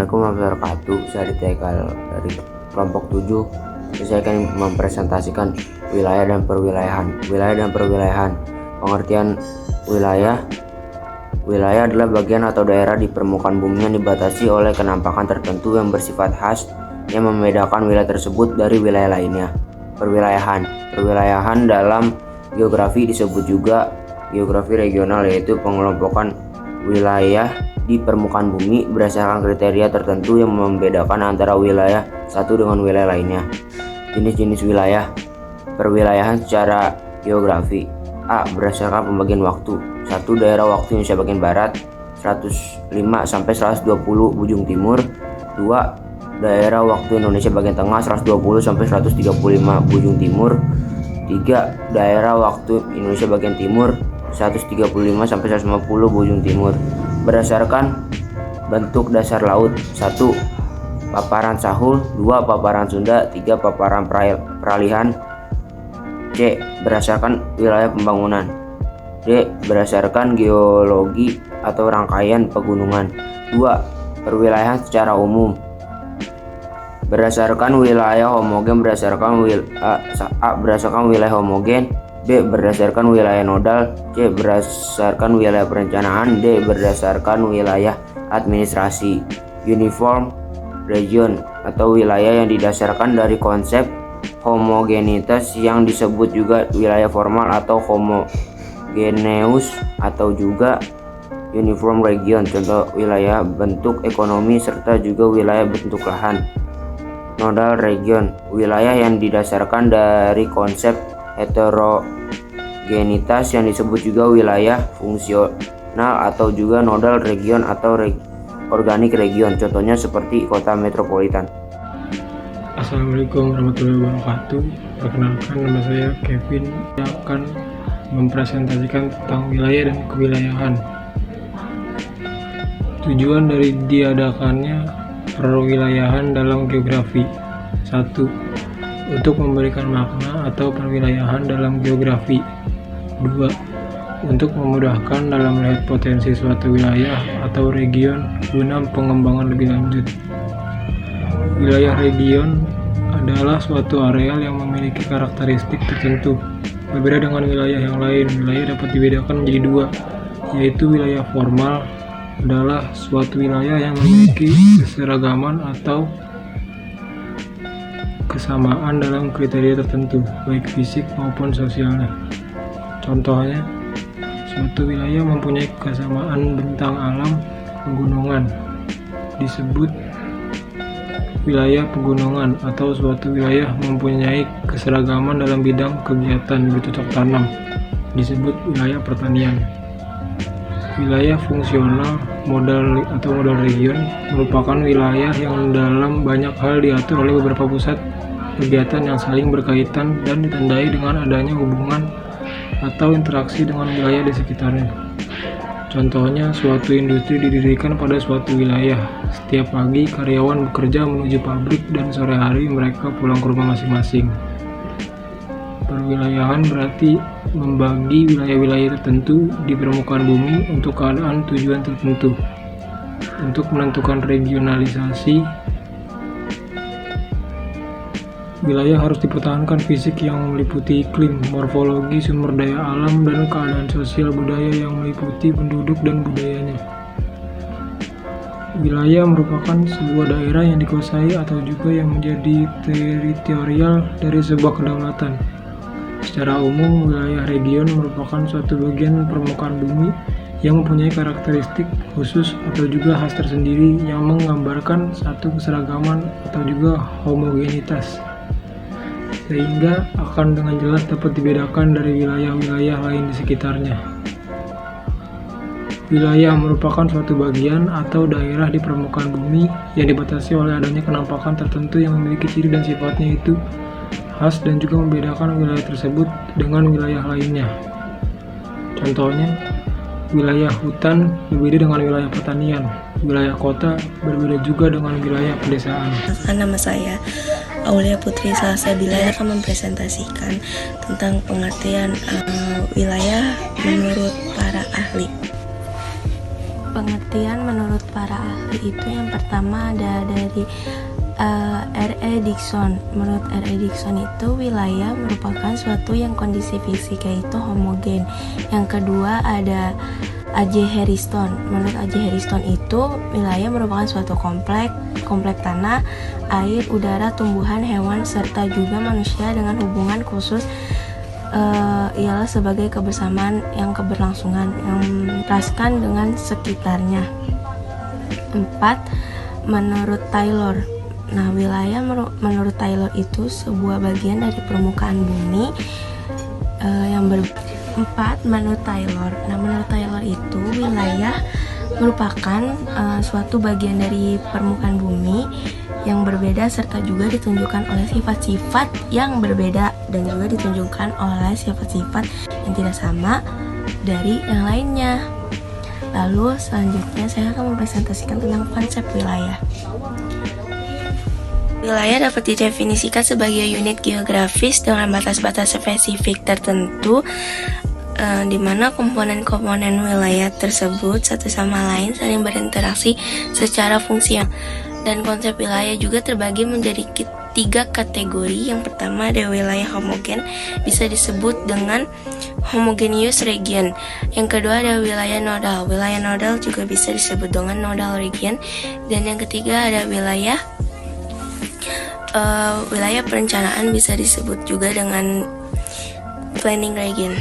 Assalamualaikum warahmatullahi wabarakatuh. Saya Ditekal dari kelompok 7. Saya akan mempresentasikan wilayah dan perwilayahan. Wilayah dan perwilayahan. Pengertian wilayah. Wilayah adalah bagian atau daerah di permukaan bumi yang dibatasi oleh kenampakan tertentu yang bersifat khas yang membedakan wilayah tersebut dari wilayah lainnya. Perwilayahan. Perwilayahan dalam geografi disebut juga geografi regional, yaitu pengelompokan wilayah di permukaan bumi berdasarkan kriteria tertentu yang membedakan antara wilayah satu dengan wilayah lainnya. Jenis-jenis wilayah. Perwilayahan secara geografi. A. Berdasarkan pembagian waktu. 1. Daerah waktu Indonesia bagian barat 105 sampai 120 bujung timur. 2. Daerah waktu Indonesia bagian tengah 120 sampai 135 bujung timur. 3. Daerah waktu Indonesia bagian timur 135 sampai 150 bujung timur. Berdasarkan bentuk dasar laut. 1. Paparan Sahul. 2. Paparan Sunda. 3. Paparan peralihan. C. Berdasarkan wilayah pembangunan. D. Berdasarkan geologi atau rangkaian pegunungan. 2. Perwilayahan secara umum. Berdasarkan wilayah homogen. Berdasarkan wilayah homogen. B. Berdasarkan wilayah nodal. C. Berdasarkan wilayah perencanaan. D. Berdasarkan wilayah administrasi. Uniform region atau wilayah yang didasarkan dari konsep homogenitas yang disebut juga wilayah formal atau homogeneus atau juga uniform region. Contoh wilayah bentuk ekonomi serta juga wilayah bentuk lahan. Nodal region, wilayah yang didasarkan dari konsep heterogenitas yang disebut juga wilayah fungsional atau juga nodal region atau organik region. Contohnya seperti kota metropolitan. Assalamualaikum warahmatullahi wabarakatuh. Perkenalkan, nama saya Kevin. Saya akan mempresentasikan tentang wilayah dan kewilayahan. Tujuan dari diadakannya perwilayahan dalam geografi. 1. Untuk memberikan makna atau perwilayahan dalam geografi. 2. Untuk memudahkan dalam melihat potensi suatu wilayah atau region guna pengembangan lebih lanjut. Wilayah region adalah suatu areal yang memiliki karakteristik tertentu. Berbeda dengan wilayah yang lain, wilayah dapat dibedakan menjadi dua, yaitu wilayah formal adalah suatu wilayah yang memiliki keseragaman atau kesamaan dalam kriteria tertentu, baik fisik maupun sosialnya. Contohnya, suatu wilayah mempunyai kesamaan bentang alam pegunungan, disebut wilayah pegunungan, atau suatu wilayah mempunyai keseragaman dalam bidang kegiatan bercocok tanam, disebut wilayah pertanian. Wilayah fungsional modal region merupakan wilayah yang dalam banyak hal diatur oleh beberapa pusat kegiatan yang saling berkaitan dan ditandai dengan adanya hubungan atau interaksi dengan wilayah di sekitarnya. Contohnya, suatu industri didirikan pada suatu wilayah. Setiap pagi karyawan bekerja menuju pabrik dan sore hari mereka pulang ke rumah masing-masing. Perwilayahan berarti membagi wilayah-wilayah tertentu di permukaan bumi untuk keadaan tujuan tertentu. Untuk menentukan regionalisasi, wilayah harus dipertahankan fisik yang meliputi iklim, morfologi, sumber daya alam, dan keadaan sosial budaya yang meliputi penduduk dan budayanya. Wilayah merupakan sebuah daerah yang dikuasai atau juga yang menjadi teritorial dari sebuah kedaulatan. Secara umum, wilayah region merupakan suatu bagian permukaan bumi yang mempunyai karakteristik khusus atau juga khas tersendiri yang menggambarkan satu keseragaman atau juga homogenitas, sehingga akan dengan jelas dapat dibedakan dari wilayah-wilayah lain di sekitarnya. Wilayah merupakan suatu bagian atau daerah di permukaan bumi yang dibatasi oleh adanya kenampakan tertentu yang memiliki ciri dan sifatnya itu khas dan juga membedakan wilayah tersebut dengan wilayah lainnya. Contohnya, wilayah hutan berbeda dengan wilayah pertanian, wilayah kota berbeda juga dengan wilayah pedesaan. Nama saya Aulia Putri Salsabila akan mempresentasikan tentang pengertian wilayah menurut para ahli. pengertian menurut para ahli itu yang pertama ada dari R.E. Dickson. Menurut R.E. Dickson itu wilayah merupakan suatu yang kondisi fisik yaitu homogen. Yang kedua ada A.J. Harriston. Menurut A.J. Harriston itu wilayah merupakan suatu komplek tanah, air, udara, tumbuhan, hewan, serta juga manusia dengan hubungan khusus ialah sebagai kebersamaan yang keberlangsungan yang memperaskan dengan sekitarnya. 4. Menurut Taylor. Nah, wilayah menurut Taylor itu sebuah bagian dari permukaan bumi yang 4. Menurut Taylor. Nah, menurut Taylor itu wilayah merupakan suatu bagian dari permukaan bumi yang berbeda serta juga ditunjukkan oleh sifat-sifat yang berbeda dan juga ditunjukkan oleh sifat-sifat yang tidak sama dari yang lainnya. Lalu selanjutnya saya akan mempresentasikan tentang konsep wilayah. Wilayah dapat didefinisikan sebagai unit geografis dengan batas-batas spesifik tertentu di mana komponen-komponen wilayah tersebut satu sama lain saling berinteraksi secara fungsional. Dan konsep wilayah juga terbagi menjadi 3 kategori. Yang pertama ada wilayah homogen, bisa disebut dengan homogeneous region. Yang kedua ada wilayah nodal. Wilayah nodal juga bisa disebut dengan nodal region. Dan yang ketiga ada wilayah perencanaan, bisa disebut juga dengan planning region.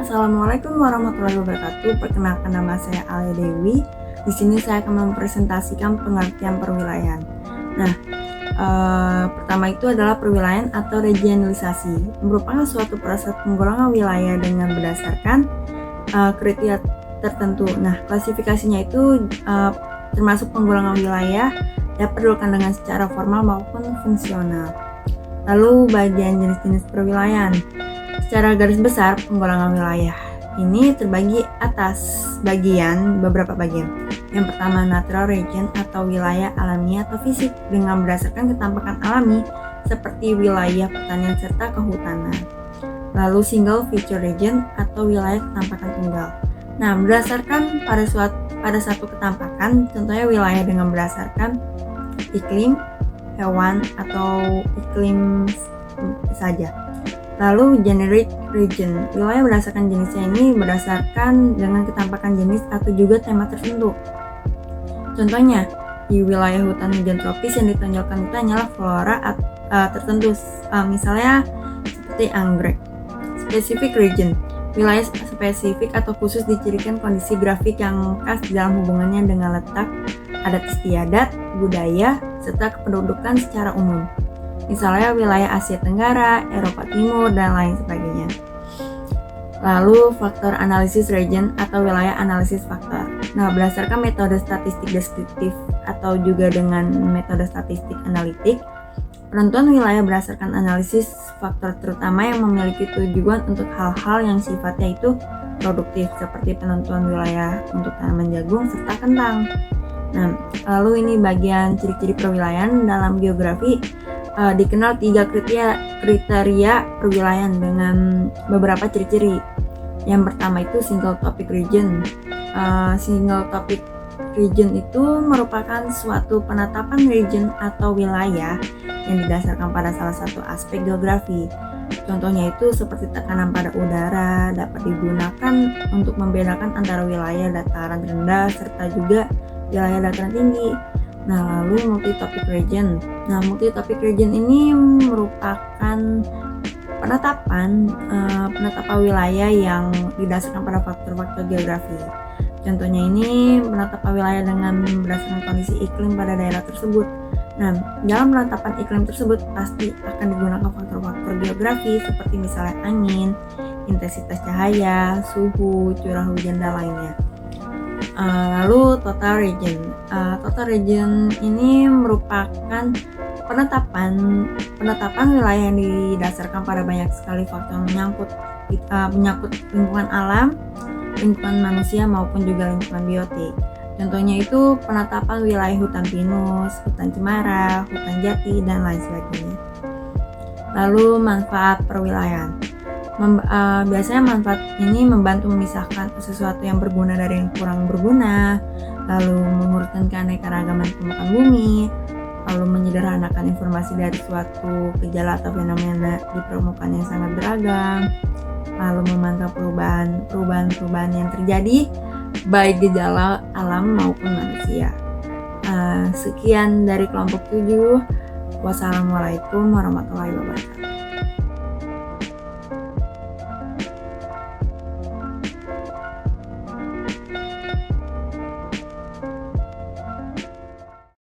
Assalamualaikum warahmatullahi wabarakatuh. Perkenalkan, nama saya Alia Dewi. Di sini saya akan mempresentasikan pengertian perwilayahan. Nah, pertama itu adalah perwilayahan atau regionalisasi, merupakan suatu proses penggolongan wilayah dengan berdasarkan kriteria tertentu. Nah, klasifikasinya itu termasuk penggolongan wilayah dapat dilakukan dengan secara formal maupun fungsional. Lalu bagian jenis-jenis perwilayahan. Secara garis besar, penggolongan wilayah ini terbagi atas beberapa bagian. Yang pertama, natural region atau wilayah alami atau fisik dengan berdasarkan ketampakan alami seperti wilayah pertanian serta kehutanan. Lalu single feature region atau wilayah ketampakan tunggal. Nah, berdasarkan pada satu ketampakan, contohnya wilayah dengan berdasarkan iklim, hewan atau iklim saja. Lalu generic region, wilayah berdasarkan jenisnya ini berdasarkan dengan ketampakan jenis atau juga tema tertentu. Contohnya, di wilayah hutan hujan tropis yang ditonjolkan itu hanyalah flora tertentu, misalnya seperti anggrek. Specific region, wilayah spesifik atau khusus dicirikan kondisi grafik yang khas dalam hubungannya dengan letak, adat istiadat, budaya, serta kependudukan secara umum. Misalnya wilayah Asia Tenggara, Eropa Timur, dan lain sebagainya. Lalu faktor analisis region atau wilayah analisis faktor. Nah, berdasarkan metode statistik deskriptif atau juga dengan metode statistik analitik, penentuan wilayah berdasarkan analisis faktor terutama yang memiliki tujuan untuk hal-hal yang sifatnya itu produktif, seperti penentuan wilayah untuk tanaman jagung serta kentang. Nah, lalu ini bagian ciri-ciri perwilayahan dalam geografi. Dikenal 3 kriteria perwilayahan dengan beberapa ciri-ciri. Yang pertama itu single topic region. Single topic region itu merupakan suatu penetapan region atau wilayah yang didasarkan pada salah satu aspek geografi. Contohnya itu seperti tekanan pada udara dapat digunakan untuk membedakan antara wilayah dataran rendah serta juga wilayah dataran tinggi. Nah, lalu multi-topic region. Nah, multi-topic region ini merupakan penetapan wilayah yang didasarkan pada faktor-faktor geografi. Contohnya ini penetapan wilayah dengan berdasarkan kondisi iklim pada daerah tersebut. Nah, dalam penetapan iklim tersebut pasti akan digunakan faktor-faktor geografi seperti misalnya angin, intensitas cahaya, suhu, curah hujan, dan lainnya. Lalu total region. Total region ini merupakan penetapan wilayah yang didasarkan pada banyak sekali faktor menyangkut lingkungan alam, lingkungan manusia maupun juga lingkungan biotik. Contohnya itu penetapan wilayah hutan pinus, hutan cemara, hutan jati, dan lain sebagainya. Lalu manfaat perwilayahan. Biasanya manfaat ini membantu memisahkan sesuatu yang berguna dari yang kurang berguna, lalu mengurutkan keanekaragaman permukaan bumi, lalu menyederhanakan informasi dari suatu gejala atau fenomena di permukaan yang sangat beragam, lalu memantau perubahan yang terjadi baik gejala alam maupun manusia. Sekian dari kelompok 7. Wassalamualaikum warahmatullahi wabarakatuh.